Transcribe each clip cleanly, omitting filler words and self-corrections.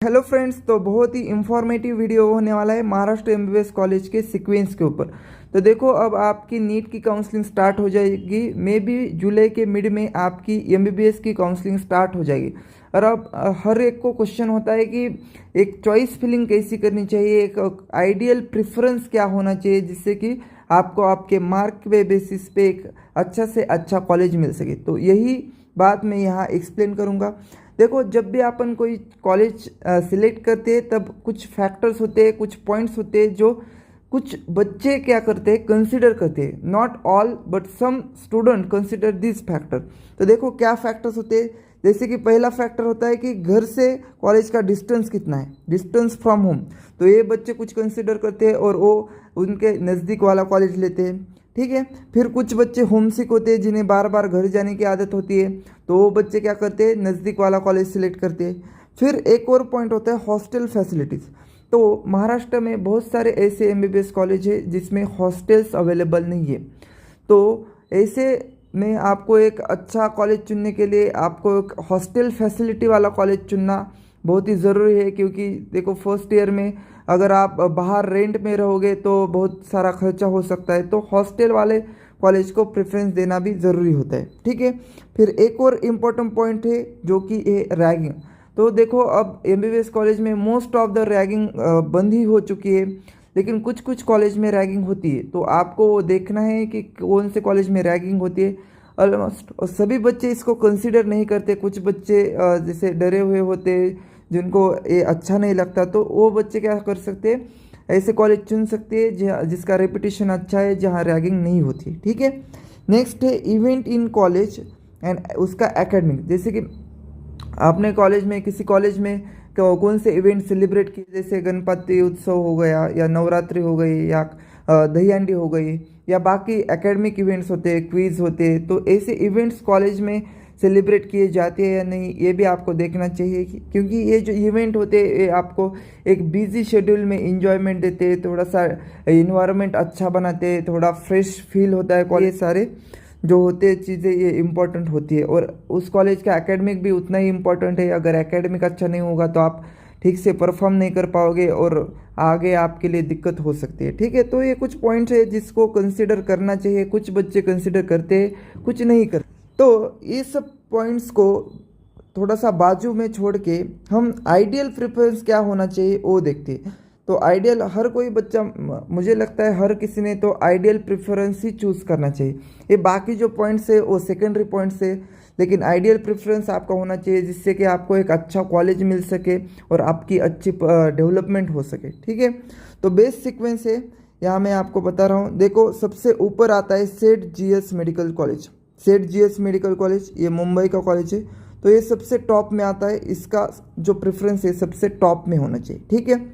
Hello friends, तो बहुत ही informative video होने वाला है महाराष्ट्र एमबीबीएस कॉलेज के सीक्वेंस के ऊपर। तो देखो, अब आपकी नीट की काउंसलिंग स्टार्ट हो जाएगी। मे बी जुलाई के मिड में आपकी एमबीबीएस की काउंसलिंग स्टार्ट हो जाएगी। और अब हर एक को क्वेश्चन होता है कि एक चॉइस फिलिंग कैसी करनी चाहिए, एक आइडियल प्रेफरेंस क्या होना चाहिए जिससे कि आपको आपके मार्क के बेसिस पे एक अच्छा से अच्छा कॉलेज मिल सके। तो यही बात मैं यहाँ एक्सप्लेन करूँगा। देखो, जब भी अपन कोई कॉलेज सिलेक्ट करते हैं तब कुछ फैक्टर्स होते हैं, कुछ पॉइंट्स होते हैं जो कुछ बच्चे क्या करते हैं, कंसिडर करते हैं। Not all but some student consider this factor. तो देखो क्या फैक्टर्स होते हैं। जैसे कि पहला फैक्टर होता है कि घर से कॉलेज का डिस्टेंस कितना है, डिस्टेंस फ्रॉम होम। तो ये बच्चे कुछ कंसिडर करते हैं और वो उनके नज़दीक वाला कॉलेज लेते हैं। ठीक है। फिर कुछ बच्चे होमसिक होते हैं जिन्हें बार बार घर जाने की आदत होती है, तो वो बच्चे क्या करते हैं, नज़दीक वाला कॉलेज सिलेक्ट करते हैं। फिर एक और पॉइंट होता है हॉस्टल फैसिलिटीज़। तो महाराष्ट्र में बहुत सारे ऐसे एमबीबीएस कॉलेज है जिसमें हॉस्टल्स अवेलेबल नहीं है। तो ऐसे में आपको एक अच्छा कॉलेज चुनने के लिए आपको एक हॉस्टल फैसिलिटी वाला कॉलेज चुनना बहुत ही ज़रूरी है। क्योंकि देखो, फर्स्ट ईयर में अगर आप बाहर रेंट में रहोगे तो बहुत सारा खर्चा हो सकता है। तो हॉस्टल वाले कॉलेज को प्रेफरेंस देना भी ज़रूरी होता है। ठीक है। फिर एक और इम्पोर्टेंट पॉइंट है जो कि है रैगिंग। तो देखो, अब एमबीबीएस कॉलेज में मोस्ट ऑफ द रैगिंग बंद ही हो चुकी है, लेकिन कुछ कुछ कॉलेज में रैगिंग होती है। तो आपको वो देखना है कि कौन से कॉलेज में रैगिंग होती है। ऑलमोस्ट सभी बच्चे इसको कंसिडर नहीं करते। कुछ बच्चे जैसे डरे हुए होते, जिनको ये अच्छा नहीं लगता, तो वो बच्चे क्या कर सकते हैं, ऐसे कॉलेज चुन सकते हैं जिसका रेपुटेशन अच्छा है, जहाँ रैगिंग नहीं होती। ठीक है। नेक्स्ट है इवेंट इन कॉलेज एंड उसका एकेडमिक। जैसे कि आपने कॉलेज में, किसी कॉलेज में कौन से इवेंट सेलिब्रेट किए, जैसे गणपति उत्सव हो गया, या नवरात्रि हो गई, या दहीहंडी हो गई, या बाकी एकेडमिक इवेंट्स होते हैं, क्विज होते हैं। तो ऐसे इवेंट्स कॉलेज में सेलिब्रेट किए जाते हैं या नहीं, ये भी आपको देखना चाहिए। क्योंकि ये जो इवेंट होते हैं ये आपको एक बिजी शेड्यूल में इंजॉयमेंट देते हैं, थोड़ा सा इन्वायरमेंट अच्छा बनाते हैं, थोड़ा फ्रेश फील होता है। ये सारे जो होते हैं चीज़ें ये इम्पोर्टेंट होती है। और उस कॉलेज का एकेडमिक भी उतना ही इम्पोर्टेंट है। अगर एकेडमिक अच्छा नहीं होगा तो आप ठीक से परफॉर्म नहीं कर पाओगे और आगे आपके लिए दिक्कत हो सकती है। ठीक है। तो ये कुछ पॉइंट्स है जिसको कंसिडर करना चाहिए। कुछ बच्चे कंसिडर करते हैं, कुछ नहीं करते। तो ये सब पॉइंट्स को थोड़ा सा बाजू में छोड़ के हम आइडियल प्रेफरेंस क्या होना चाहिए वो देखते हैं। तो आइडियल हर कोई बच्चा, मुझे लगता है हर किसी ने तो आइडियल प्रेफरेंस ही चूज़ करना चाहिए। ये बाकी जो पॉइंट्स है वो सेकेंडरी पॉइंट्स है, लेकिन आइडियल प्रेफरेंस आपका होना चाहिए जिससे कि आपको एक अच्छा कॉलेज मिल सके और आपकी अच्छी डेवलपमेंट हो सके। ठीक है। तो बेस्ट सीक्वेंस है, यहाँ मैं आपको बता रहा हूँ। देखो, सबसे ऊपर आता है सेठ जीएस मेडिकल कॉलेज। सेठ जीएस मेडिकल कॉलेज ये मुंबई का कॉलेज है, तो ये सबसे टॉप में आता है। इसका जो प्रेफरेंस है सबसे टॉप में होना चाहिए। ठीक है।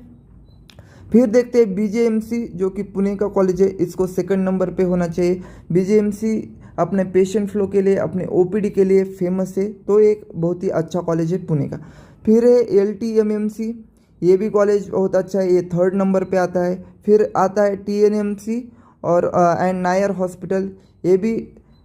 फिर देखते हैं बीजेएमसी, जो कि पुणे का कॉलेज है, इसको सेकंड नंबर पे होना चाहिए। बीजेएमसी अपने पेशेंट फ्लो के लिए, अपने ओपीडी के लिए फेमस है, तो एक बहुत ही अच्छा कॉलेज है पुणे का। फिर है एलटीएमएमसी, ये भी कॉलेज बहुत अच्छा है, ये थर्ड नंबर पे आता है। फिर आता है टीएनएमसी और एंड नायर हॉस्पिटल, ये भी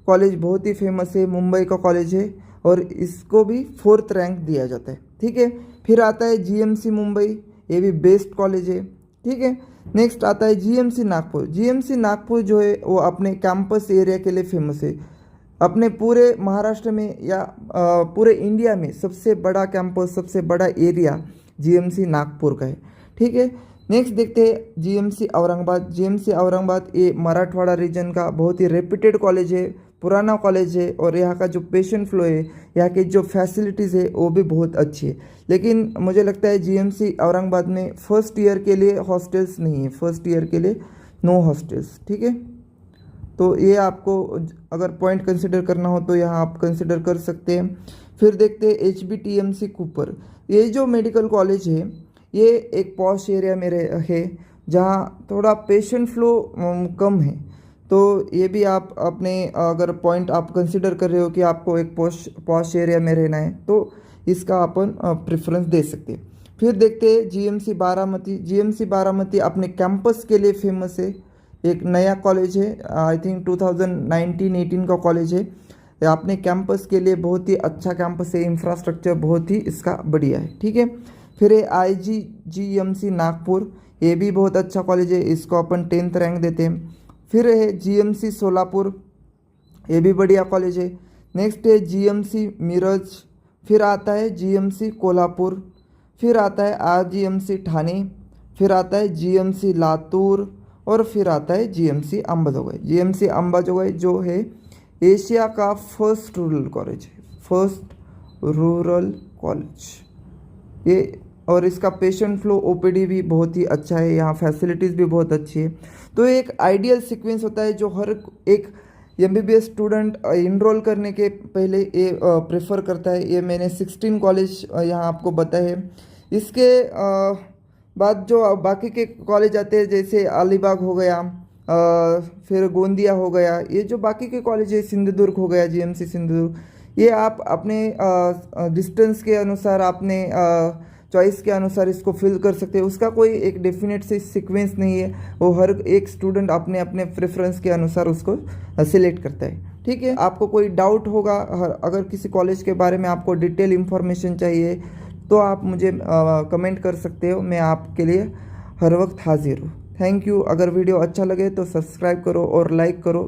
कॉलेज बहुत ही फेमस है, मुंबई का कॉलेज है और इसको भी फोर्थ रैंक दिया जाता है। ठीक है। फिर आता है जीएमसी मुंबई, ये भी बेस्ट कॉलेज है। ठीक है। नेक्स्ट आता है जीएमसी नागपुर। जीएमसी नागपुर जो है वो अपने कैंपस एरिया के लिए फेमस है। अपने पूरे महाराष्ट्र में या पूरे इंडिया में सबसे बड़ा कैंपस, सबसे बड़ा एरिया जीएमसी नागपुर का है। ठीक है। नेक्स्ट देखते हैं जीएमसी औरंगाबाद। जीएमसी औरंगाबाद ये मराठवाड़ा रीजन का बहुत ही रेप्यूटेड कॉलेज है, पुराना कॉलेज है, और यहाँ का जो पेशेंट फ्लो है, यहाँ की जो फैसिलिटीज़ है वो भी बहुत अच्छी है। लेकिन मुझे लगता है जीएमसी औरंगाबाद में फर्स्ट ईयर के लिए हॉस्टल्स नहीं है, फर्स्ट ईयर के लिए नो हॉस्टल्स। ठीक है। तो ये आपको अगर पॉइंट कंसिडर करना हो तो यहाँ आप कंसिडर कर सकते हैं। फिर देखते हैं HBTMC कूपर। ये जो मेडिकल कॉलेज है ये एक पॉश एरिया में है, जहाँ थोड़ा पेशेंट फ्लो कम है। तो ये भी आप अपने अगर पॉइंट आप कंसिडर कर रहे हो कि आपको एक पॉश एरिया में रहना है, तो इसका अपन प्रेफरेंस दे सकते हैं। फिर देखते हैं जीएमसी बारामती। जीएमसी बारामती अपने कैंपस के लिए फेमस है, एक नया कॉलेज है, आई थिंक 2019-18 का कॉलेज है। ये अपने कैंपस के लिए बहुत ही अच्छा कैंपस है, इंफ्रास्ट्रक्चर बहुत ही इसका बढ़िया है। ठीक है। फिर है IGGMC नागपुर, ये भी बहुत अच्छा कॉलेज है, इसको अपन 10th रैंक देते हैं। फिर है GMC सोलापुर, ये भी बढ़िया कॉलेज है। नेक्स्ट है GMC मिरज, फिर आता है GMC कोल्हापुर, फिर आता है RGMC ठाणे, फिर आता है GMC लातूर और फिर आता है GMC अंबाजोगाई। GMC अंबाजोगाई जो है एशिया का फर्स्ट रूरल कॉलेज है, फर्स्ट रूरल कॉलेज ये। और इसका पेशेंट फ्लो OPD भी बहुत ही अच्छा है, यहाँ फैसिलिटीज़ भी बहुत अच्छी है। तो एक आइडियल सीक्वेंस होता है जो हर एक MBBS स्टूडेंट इनरोल करने के पहले ये प्रेफर करता है। ये मैंने 16 कॉलेज यहाँ आपको बताए हैं। इसके बाद जो बाकी के कॉलेज आते हैं जैसे अलीबाग हो गया, फिर गोंदिया हो गया, ये जो बाकी के कॉलेज है, सिंधुदुर्ग हो गया GMC सिंधुदुर्ग, ये आप अपने डिस्टेंस के अनुसार, अपने चॉइस के अनुसार इसको फिल कर सकते हैं। उसका कोई एक डेफिनेट से सीक्वेंस नहीं है, वो हर एक स्टूडेंट अपने अपने प्रेफरेंस के अनुसार उसको सिलेक्ट करता है। ठीक है, आपको कोई डाउट होगा, अगर किसी कॉलेज के बारे में आपको डिटेल इन्फॉर्मेशन चाहिए तो आप मुझे कमेंट कर सकते हो, मैं आपके लिए हर वक्त हाजिर हूँ। Thank you. अगर वीडियो अच्छा लगे तो सब्सक्राइब करो और लाइक करो।